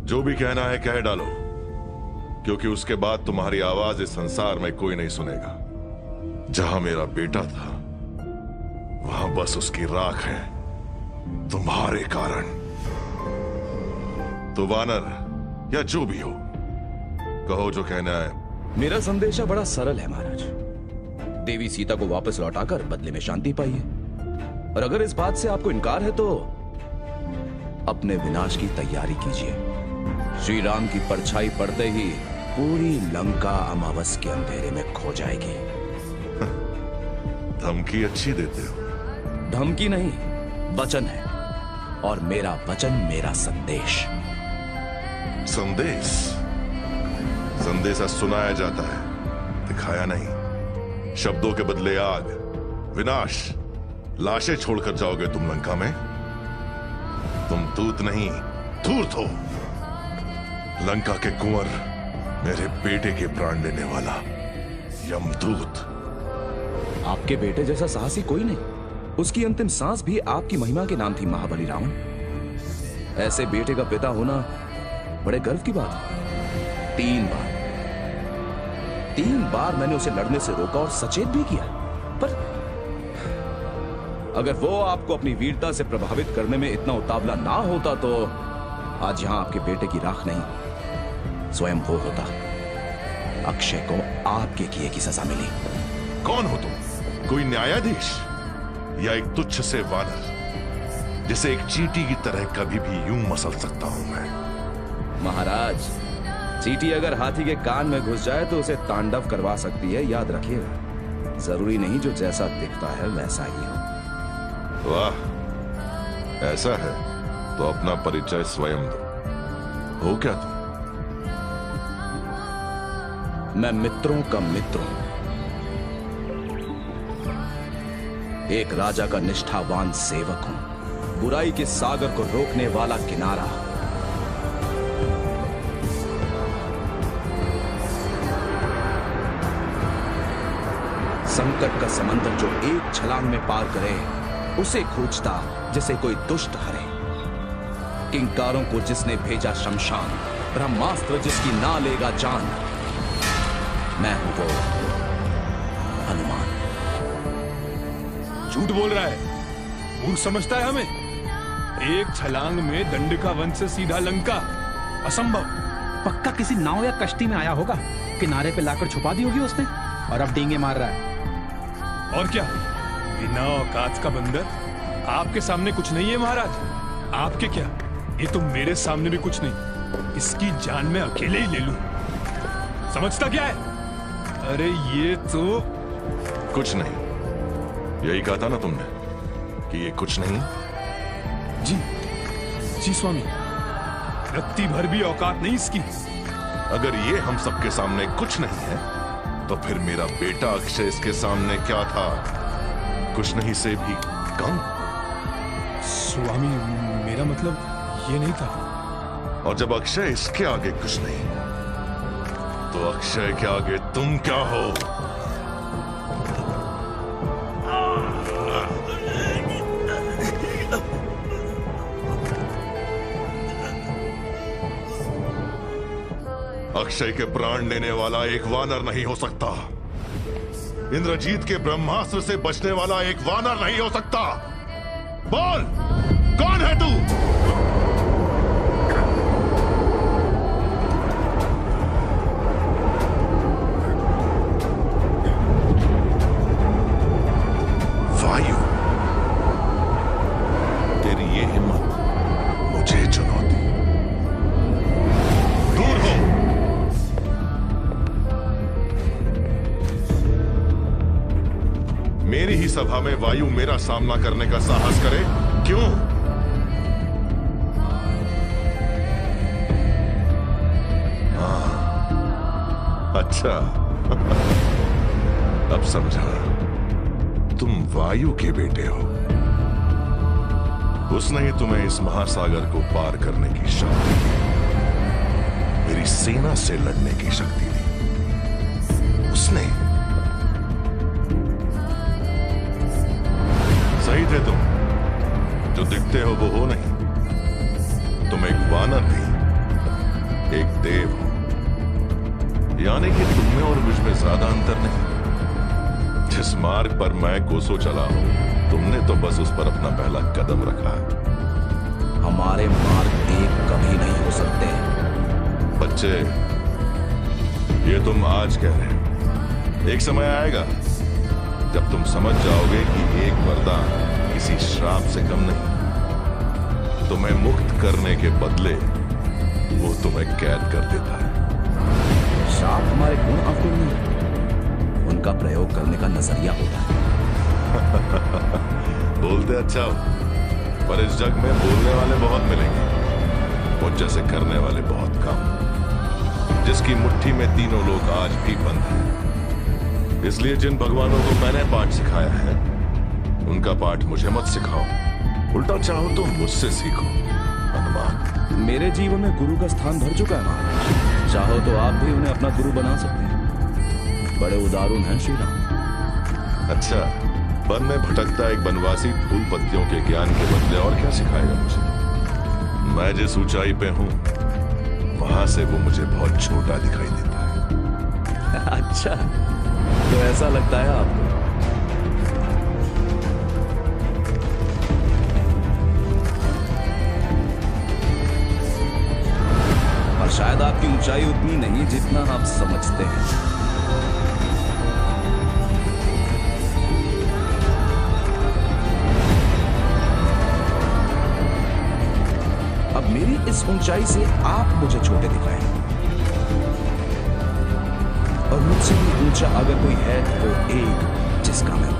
जो भी कहना है कह डालो, क्योंकि उसके बाद तुम्हारी आवाज इस संसार में कोई नहीं सुनेगा। जहां मेरा बेटा था वहां बस उसकी राख है, तुम्हारे कारण। तो वानर या जो भी हो, कहो जो कहना है। मेरा संदेशा बड़ा सरल है महाराज। देवी सीता को वापस लौटाकर बदले में शांति पाइए, और अगर इस बात से आपको इनकार है तो अपने विनाश की तैयारी कीजिए। श्री राम की परछाई पड़ते ही पूरी लंका अमावस के अंधेरे में खो जाएगी। धमकी अच्छी देते हो। धमकी नहीं, वचन है, और मेरा वचन मेरा संदेश। संदेश? संदेशा सुनाया जाता है, दिखाया नहीं। शब्दों के बदले आग, विनाश, लाशें छोड़कर जाओगे तुम लंका में। तुम दूत नहीं, धूर्त हो। लंका के कुंवर, मेरे बेटे के प्राण लेने वाला यमदूत। आपके बेटे जैसा साहसी कोई नहीं। उसकी अंतिम सांस भी आपकी महिमा के नाम थी महाबली रावण। ऐसे बेटे का पिता होना बड़े गर्व की बात है। 3 बार मैंने उसे लड़ने से रोका और सचेत भी किया, पर अगर वो आपको अपनी वीरता से प्रभावित करने में इतना उतावला ना होता तो आज यहां आपके बेटे की राख नहीं, स्वयं वो होता। अक्षय को आपके किए की सजा मिली। कौन हो तुम? कोई न्यायाधीश या एक तुच्छ से वानर जिसे एक चींटी की तरह कभी भी यूं मसल सकता हूं मैं? महाराज, चींटी अगर हाथी के कान में घुस जाए तो उसे तांडव करवा सकती है, याद रखिएगा। जरूरी नहीं जो जैसा दिखता है वैसा ही हो। वाह, ऐसा है तो अपना परिचय स्वयं दो। हो क्या तुम? मैं मित्रों का मित्र हूं, एक राजा का निष्ठावान सेवक हूं, बुराई के सागर को रोकने वाला किनारा। संकट का समंदर जो एक छलांग में पार करे, उसे खोजता जैसे कोई दुष्ट हरे। किंकारों को जिसने भेजा शमशान, ब्रह्मास्त्र जिसकी ना लेगा जान। मैं हूं वो हनुमान। झूठ बोल रहा है, मूर्ख समझता है हमें। एक छलांग में दंडिका वन से सीधा लंका, असंभव। पक्का किसी नाव या कश्ती में आया होगा, किनारे पे लाकर छुपा दी होगी उसने, और अब डींगे मार रहा है। और क्या, बिना औकात का बंदर। आपके सामने कुछ नहीं है महाराज। आपके क्या, ये तो मेरे सामने भी कुछ नहीं। इसकी जान मैं अकेले ही ले लूं। समझता क्या है? अरे ये तो कुछ नहीं। यही कहा था ना तुमने कि ये कुछ नहीं? जी स्वामी, रत्ती भर भी औकात नहीं इसकी। अगर ये हम सबके सामने कुछ नहीं है, तो फिर मेरा बेटा अक्षय इसके सामने क्या था? कुछ नहीं से भी कम। स्वामी, मेरा मतलब ये नहीं था। और जब अक्षय इसके आगे कुछ नहीं, तो अक्षय के आगे तुम क्या हो? अक्षय के प्राण लेने वाला एक वानर नहीं हो सकता। इंद्रजीत के ब्रह्मास्त्र से बचने वाला एक वानर नहीं हो सकता। बोल, कौन है तू? वायु, तेरी ये हिम्मत, मुझे चुनौती। दूर हो। मेरी ही सभा में वायु मेरा सामना करने का साहस करे? क्यों? अच्छा, अब समझा। तुम वायु के बेटे हो। उसने ही तुम्हें इस महासागर को पार करने की शक्ति दी, मेरी सेना से लड़ने की शक्ति दी। उसने। सही थे तुम, जो दिखते हो वो हो नहीं। तुम एक वानर थी, एक देव हूं, यानी कि तुम में और मुझ में ज्यादा अंतर नहीं। जिस मार्ग पर मैं कोसों चला हूं, तुमने तो बस उस पर अपना पहला कदम रखा है। हमारे मार्ग एक कभी नहीं हो सकते। बच्चे, ये तुम आज कह रहे हो, एक समय आएगा जब तुम समझ जाओगे कि एक वरदान किसी श्राप से कम नहीं। तुम्हें मुक्त करने के बदले वो तुम्हें कैद कर देता है। श्राप हमारे गुण अवगुण नहीं, उनका प्रयोग करने का नजरिया होता है। बोलते अच्छा हो, पर इस जग में बोलने वाले बहुत मिलेंगे, मुझ जैसे करने वाले बहुत कम। जिसकी मुट्ठी में तीनों लोग आज भी बंद हैं। इसलिए जिन भगवानों को मैंने पाठ सिखाया है, उनका पाठ मुझे मत सिखाओ, उल्टा चाहो तो मुझसे सीखो। हनुमान, मेरे जीवन में गुरु का स्थान भर चुका है महाराज। चाहो तो आप भी उन्हें अपना गुरु बना सकते हैं। बड़े उदारून हैं श्री राम। अच्छा, वन में भटकता एक बनवासी फूल पत्तियों के ज्ञान के बदले और क्या सिखाएगा मुझे? मैं जिस ऊंचाई पे हूं, वहां से वो मुझे बहुत छोटा दिखाई देता है। अच्छा, तो ऐसा लगता है आपको? और शायद आपकी ऊंचाई उतनी नहीं जितना आप समझते हैं। अब मेरी इस ऊंचाई से आप मुझे छोटे दिखाएं, और मुझसे भी ऊंचा अगर कोई है तो एक जिसका मैं